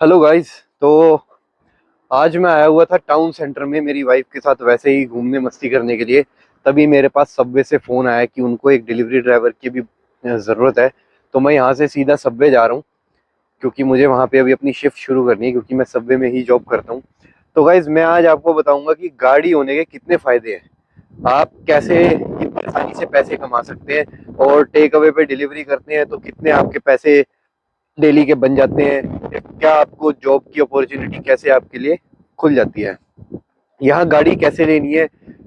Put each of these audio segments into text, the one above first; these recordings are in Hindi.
Hello guys. तो आज मैं आया हुआ था टाउन सेंटर में मेरी वाइफ के साथ वैसे ही घूमने मस्ती करने के लिए। तभी मेरे पास सबवे से फ़ोन आया कि उनको एक डिलीवरी ड्राइवर की भी ज़रूरत है। तो मैं यहाँ से सीधा सबवे जा रहा हूँ क्योंकि मुझे वहाँ पे अभी अपनी शिफ्ट शुरू करनी है, क्योंकि मैं सबवे में ही जॉब करता हूँ। तो गाइस, मैं आज आपको बताऊंगा कि गाड़ी होने के कितने फ़ायदे हैं, आप कैसे कितनी आसानी से पैसे कमा सकते हैं, और टेक अवे पे डिलीवरी करते हैं तो कितने आपके पैसे डेली के बन जाते हैं, क्या आपको जॉब की अपॉर्चुनिटी कैसे आपके लिए खुल जाती है, यहाँ गाड़ी कैसे लेनी है,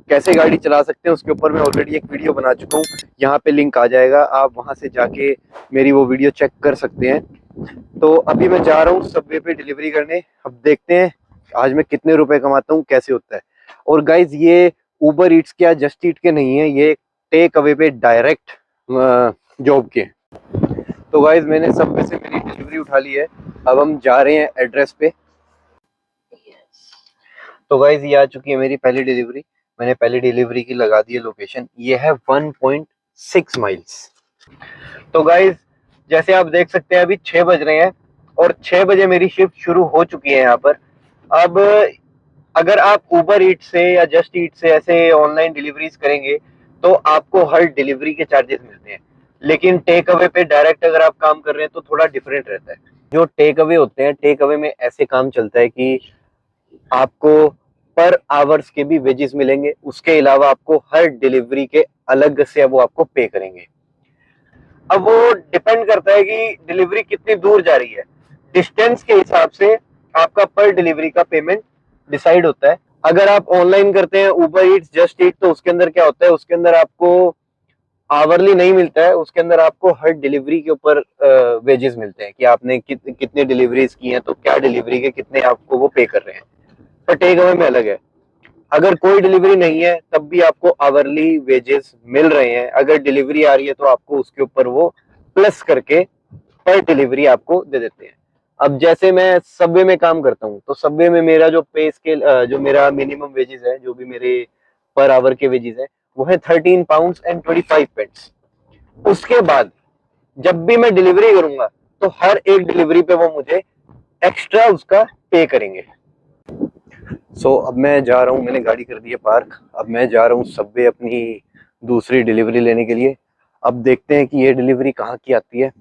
कैसे गाड़ी चला सकते हैं, उसके ऊपर मैं ऑलरेडी एक वीडियो बना चुका हूँ। यहाँ पे लिंक आ जाएगा, आप वहाँ से जाके मेरी वो वीडियो चेक कर सकते हैं। तो अभी मैं जा रहा हूँ सबवे पे डिलीवरी करने। अब देखते हैं आज मैं कितने रुपए कमाता हूँ, कैसे होता है। और गाइज, ये उबर ईट्स के या जस्ट ईट के नहीं है, ये टेक अवे पे डायरेक्ट जॉब के। तो गाइज, मैंने सबवे से मेरी डिलीवरी उठा ली है। अब हम जा रहे हैं एड्रेस पे। तो गाइज, ये आ चुकी है मेरी पहली डिलीवरी। मैंने पहली डिलीवरी की लगा दी है लोकेशन, ये है 1.6 माइल्स। तो गाइज, जैसे आप देख सकते हैं अभी 6 बज रहे हैं और 6 बजे मेरी शिफ्ट शुरू हो चुकी है यहाँ पर। अब अगर आप उबर ईट से या जस्ट ईट से ऐसे ऑनलाइन डिलीवरीज करेंगे तो आपको हर डिलीवरी के चार्जेस मिलते हैं, लेकिन टेक अवे पे डायरेक्ट अगर आप काम कर रहे हैं तो थोड़ा डिफरेंट रहता है। जो टेक अवे होते हैं, टेक अवे में ऐसे काम चलता है कि आपको पर आवर्स के भी वेजेस मिलेंगे, उसके अलावा आपको हर डिलीवरी के अलग से वो आपको पे करेंगे। अब वो डिपेंड करता है कि डिलीवरी कितनी दूर जा रही है, डिस्टेंस के हिसाब से आपका पर डिलीवरी का पेमेंट डिसाइड होता है। अगर आप ऑनलाइन करते हैं उबर ईट्स जस्ट ईट, तो उसके अंदर क्या होता है, उसके अंदर आपको आवरली नहीं मिलता है, उसके अंदर आपको हर डिलीवरी के ऊपर वेजेस मिलते हैं कि आपने कितने डिलीवरीज की हैं तो क्या डिलीवरी के कितने आपको वो पे कर रहे हैं। पर टेक अवे में अलग है, अगर कोई डिलीवरी नहीं है तब भी आपको आवरली वेजेस मिल रहे हैं, अगर डिलीवरी आ रही है तो आपको उसके ऊपर वो प्लस करके पर डिलीवरी आपको दे देते हैं। अब जैसे मैं सबवे में काम करता हूँ तो सबवे में मेरा जो पे स्केल, जो मेरा मिनिमम वेजेस है, जो भी मेरे पर आवर के वेजेस है, वो है 13 पाउंड एंड 25 पेंस। उसके बाद जब भी मैं डिलीवरी करूंगा तो हर एक डिलीवरी पे वो मुझे एक्स्ट्रा उसका पे करेंगे। अब मैं जा रहा हूँ, मैंने गाड़ी कर दी है पार्क। अब मैं जा रहा हूँ सबवे अपनी दूसरी डिलीवरी लेने के लिए। अब देखते हैं कि ये डिलीवरी कहाँ की आती है।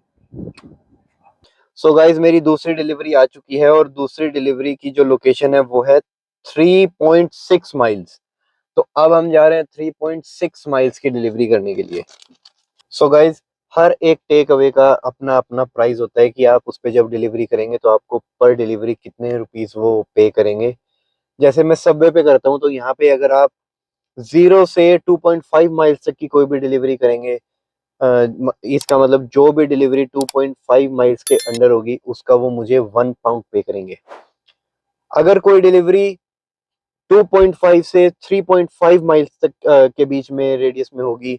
गाइज, मेरी दूसरी डिलीवरी आ चुकी है और दूसरी डिलीवरी की जो लोकेशन है वो है 3.6 माइल्स। तो अब हम जा रहे हैं 3.6 माइल्स की डिलीवरी करने के लिए। गाइज, हर एक टेक अवे का अपना अपना प्राइस होता है कि आप उस पर जब डिलीवरी करेंगे तो आपको पर डिलीवरी कितने रुपीस वो पे करेंगे। जैसे मैं सबवे पे करता हूँ तो यहाँ पे अगर आप 0 से 2.5 माइल्स तक की कोई भी डिलीवरी करेंगे, इसका मतलब जो भी डिलीवरी 2.5 माइल्स के अंडर होगी उसका वो मुझे 1 पाउंड पे करेंगे। अगर कोई डिलीवरी 2.5 से 3.5 माइल्स तक के बीच में रेडियस में होगी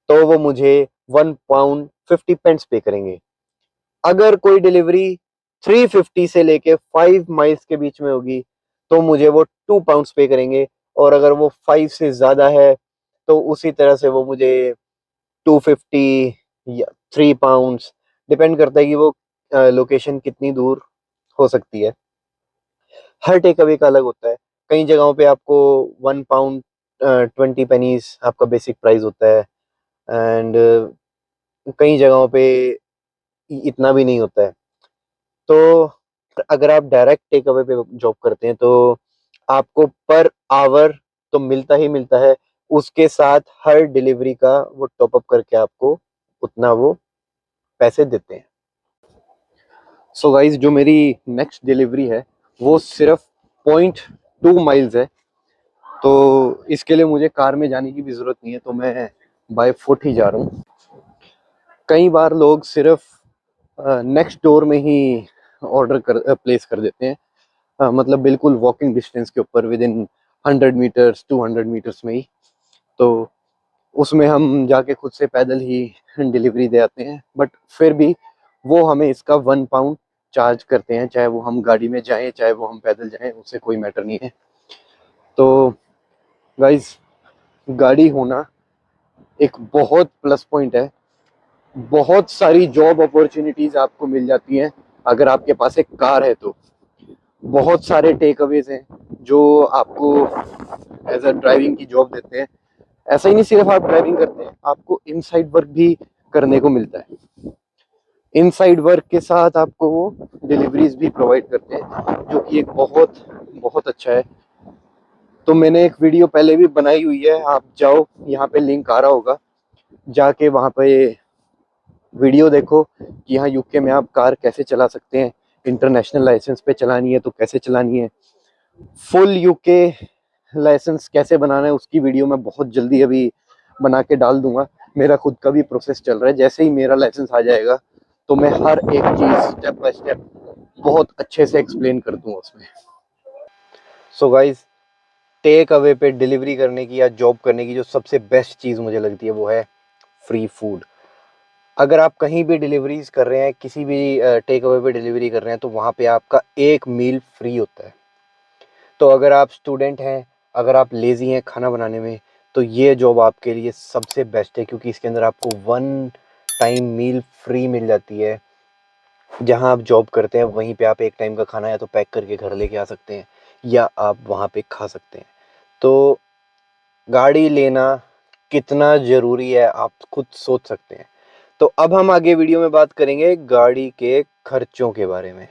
तो वो मुझे 1 पाउंड 50 पेंस पे करेंगे। अगर कोई डिलीवरी 350 से लेके 5 माइल्स के बीच में होगी तो मुझे वो 2 पाउंड पे करेंगे। और अगर वो 5 से ज्यादा है तो उसी तरह से वो मुझे 250 या 3 पाउंड, डिपेंड करता है कि वो लोकेशन कितनी दूर हो सकती है। हर टेक अवे का अलग होता है। कई जगहों पे आपको 1 पाउंड 20 पेनीज आपका बेसिक प्राइस होता है, एंड कई जगहों पे इतना भी नहीं होता है। तो अगर आप डायरेक्ट टेक अवे पे जॉब करते हैं तो आपको पर आवर तो मिलता ही मिलता है, उसके साथ हर डिलीवरी का वो टॉप अप करके आपको उतना वो पैसे देते हैं। गाइज, जो मेरी नेक्स्ट डिलीवरी है वो सिर्फ 0.2 माइल्स है। तो इसके लिए मुझे कार में जाने की भी जरूरत नहीं है, तो मैं बाय फुट ही जा रहा हूँ। कई बार लोग सिर्फ नेक्स्ट डोर में ही ऑर्डर प्लेस कर देते हैं, मतलब बिल्कुल वॉकिंग डिस्टेंस के ऊपर, विद इन 100 मीटर्स 200 मीटर्स में ही। तो उसमें हम जाके खुद से पैदल ही डिलीवरी दे आते हैं, बट फिर भी वो हमें इसका 1 पाउंड चार्ज करते हैं, चाहे वो हम गाड़ी में जाएं चाहे वो हम पैदल जाएं, उससे कोई मैटर नहीं है। तो गाइज, गाड़ी होना एक बहुत प्लस पॉइंट है। बहुत सारी जॉब अपॉर्चुनिटीज आपको मिल जाती हैं अगर आपके पास एक कार है तो बहुत सारे टेक अवेज हैं जो आपको एज अ ड्राइविंग की जॉब देते हैं। ऐसा ही नहीं सिर्फ आप ड्राइविंग करते हैं, आपको इनसाइड वर्क भी करने को मिलता है। इनसाइड वर्क के साथ आपको वो डिलीवरीज भी प्रोवाइड करते हैं, जो कि एक बहुत बहुत अच्छा है। तो मैंने एक वीडियो पहले भी बनाई हुई है, आप जाओ, यहाँ पे लिंक आ रहा होगा, जाके वहाँ पे वीडियो देखो कि यहाँ यूके में आप कार कैसे चला सकते हैं, इंटरनेशनल लाइसेंस पे चलानी है तो कैसे चलानी है, फुल यूके लाइसेंस कैसे बनाना है, उसकी वीडियो मैं बहुत जल्दी अभी बना के डाल दूंगा। मेरा खुद का भी प्रोसेस चल रहा है, जैसे ही मेरा लाइसेंस आ जाएगा तो मैं हर एक चीज़ स्टेप बाय स्टेप बहुत अच्छे से एक्सप्लेन कर दूंगा उसमें। सो गाइज, टेक अवे पे डिलीवरी करने की या जॉब करने की जो सबसे बेस्ट चीज़ मुझे लगती है वो है फ्री फूड। अगर आप कहीं भी डिलीवरीज कर रहे हैं, किसी भी टेक अवे पे डिलीवरी कर रहे हैं, तो वहाँ पे आपका एक मील फ्री होता है। तो अगर आप स्टूडेंट हैं, अगर आप लेज़ी हैं खाना बनाने में, तो ये जॉब आपके लिए सबसे बेस्ट है, क्योंकि इसके अंदर आपको 1 टाइम मील फ्री मिल जाती है। जहाँ आप जॉब करते हैं वहीं पे आप एक टाइम का खाना या तो पैक करके घर लेके आ सकते हैं या आप वहाँ पे खा सकते हैं। तो गाड़ी लेना कितना ज़रूरी है आप खुद सोच सकते हैं। तो अब हम आगे वीडियो में बात करेंगे गाड़ी के खर्चों के बारे में।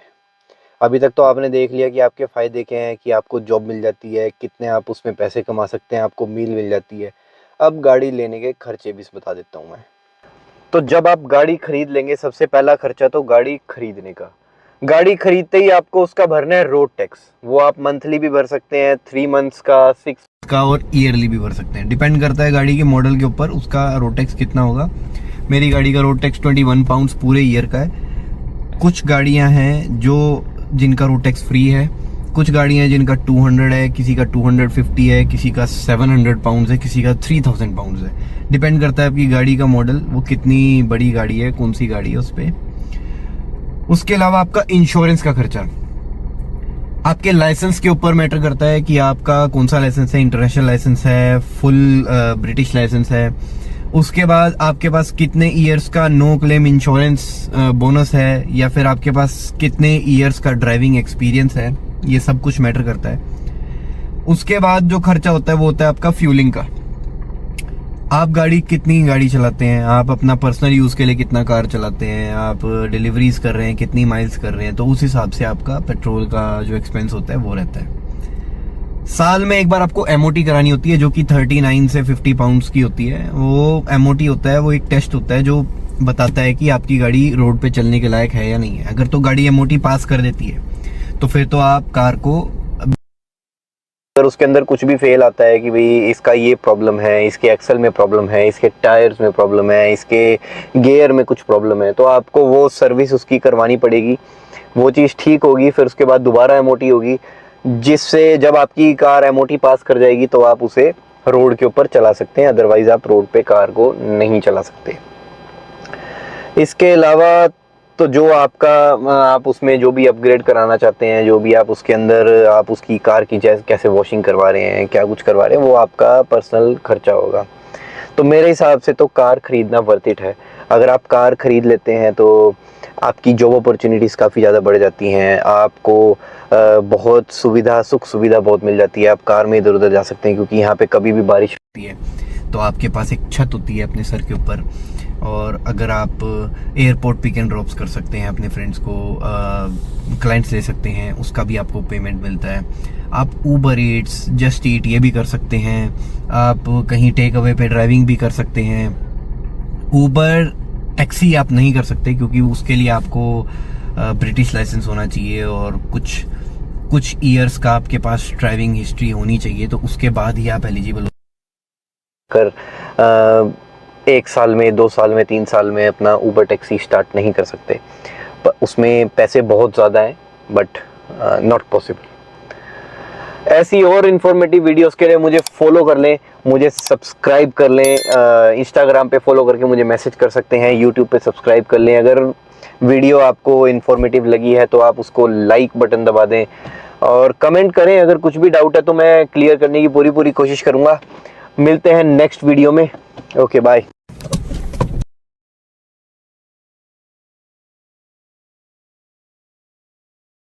अभी तक तो आपने देख लिया कि आपके फ़ायदे क्या हैं, कि आपको जॉब मिल जाती है, कितने आप उसमें पैसे कमा सकते हैं, आपको मील मिल जाती है। अब गाड़ी लेने के खर्चे भी बता देता हूँ मैं। तो जब आप गाड़ी खरीद लेंगे, सबसे पहला खर्चा तो गाड़ी खरीदने का। गाड़ी खरीदते ही आपको उसका भरना है रोड टैक्स। वो आप मंथली भी भर सकते हैं, 3 मंथ्स का, 6 का और ईयरली भी भर सकते हैं। डिपेंड करता है गाड़ी के मॉडल के ऊपर उसका रोड टैक्स कितना होगा। मेरी गाड़ी का रोड टैक्स 21 पाउंड्स पूरे ईयर का है। कुछ गाड़ियां हैं जो जिनका रोड टैक्स फ्री है, कुछ गाड़ियां हैं जिनका 200 है, किसी का 250 है, किसी का 700 पाउंड्स है, किसी का 3000 पाउंड्स है। डिपेंड करता है आपकी गाड़ी का मॉडल, वो कितनी बड़ी गाड़ी है, कौन सी गाड़ी है उस पर। उसके अलावा आपका इंश्योरेंस का खर्चा आपके लाइसेंस के ऊपर मैटर करता है कि आपका कौन सा लाइसेंस है, इंटरनेशनल लाइसेंस है, फुल ब्रिटिश लाइसेंस है। उसके बाद आपके पास कितने ईयर्स का नो क्लेम इंश्योरेंस बोनस है, या फिर आपके पास कितने ईयर्स का ड्राइविंग एक्सपीरियंस है, ये सब कुछ मैटर करता है। उसके बाद जो खर्चा होता है वो होता है आपका फ्यूलिंग का। आप कितनी गाड़ी चलाते हैं, आप अपना पर्सनल यूज के लिए कितना कार चलाते हैं, आप डिलीवरीज कर रहे हैं, कितनी माइल्स कर रहे हैं, तो उस हिसाब से आपका पेट्रोल का जो एक्सपेंस होता है वो रहता है। साल में एक बार आपको एमओटी करानी होती है, जो कि 39 से 50 पाउंड्स की होती है। वो एमओटी होता है, वो एक टेस्ट होता है जो बताता है कि आपकी गाड़ी रोड पे चलने के लायक है या नहीं है। अगर तो गाड़ी एमओटी पास कर देती है तो फिर तो आप कार को, अगर उसके अंदर कुछ भी फेल आता है कि भाई इसका ये प्रॉब्लम है, इसके एक्सल में प्रॉब्लम है, इसके टायर्स में प्रॉब्लम है, इसके गियर में कुछ प्रॉब्लम है, तो आपको वो सर्विस उसकी करवानी पड़ेगी। वो चीज़ ठीक होगी, फिर उसके बाद दोबारा एमओटी होगी, जिससे जब आपकी कार एमओटी पास कर जाएगी तो आप उसे रोड के ऊपर चला सकते हैं। अदरवाइज आप रोड पे कार को नहीं चला सकते। इसके अलावा तो जो आपका आप उसमें जो भी अपग्रेड कराना चाहते हैं, जो भी आप उसके अंदर आप उसकी कार की कैसे वॉशिंग करवा रहे हैं, क्या कुछ करवा रहे हैं, वो आपका पर्सनल खर्चा होगा। तो मेरे हिसाब से तो कार ख़रीदना वर्थ इट है। अगर आप कार ख़रीद लेते हैं तो आपकी जॉब अपॉर्चुनिटीज़ काफ़ी ज़्यादा बढ़ जाती हैं। आपको बहुत सुख सुविधा बहुत मिल जाती है। आप कार में इधर उधर जा सकते हैं, क्योंकि यहाँ पे कभी भी बारिश होती है तो आपके पास एक छत होती है अपने सर के ऊपर। और अगर आप एयरपोर्ट पिक एंड ड्रॉप्स कर सकते हैं अपने फ्रेंड्स को, क्लाइंट्स ले सकते हैं, उसका भी आपको पेमेंट मिलता है। आप ऊबर ईट्स, जस्ट ईट ये भी कर सकते हैं। आप कहीं टेक अवे पे ड्राइविंग भी कर सकते हैं। ऊबर टैक्सी आप नहीं कर सकते, क्योंकि उसके लिए आपको ब्रिटिश लाइसेंस होना चाहिए और कुछ ईयर्स का आपके पास ड्राइविंग हिस्ट्री होनी चाहिए, तो उसके बाद ही आप एलिजिबल हो कर 1 साल में, 2 साल में, 3 साल में अपना ऊबर टैक्सी स्टार्ट नहीं कर सकते। पर उसमें पैसे बहुत ज़्यादा हैं, बट नॉट पॉसिबल। ऐसी और इन्फॉर्मेटिव वीडियोस के लिए मुझे फॉलो कर लें, मुझे सब्सक्राइब कर लें। इंस्टाग्राम पे फॉलो करके मुझे मैसेज कर सकते हैं, यूट्यूब पे सब्सक्राइब कर लें। अगर वीडियो आपको इन्फॉर्मेटिव लगी है तो आप उसको लाइक बटन दबा दें और कमेंट करें। अगर कुछ भी डाउट है तो मैं क्लियर करने की पूरी कोशिश करूँगा। मिलते हैं नेक्स्ट वीडियो में। Okay, bye.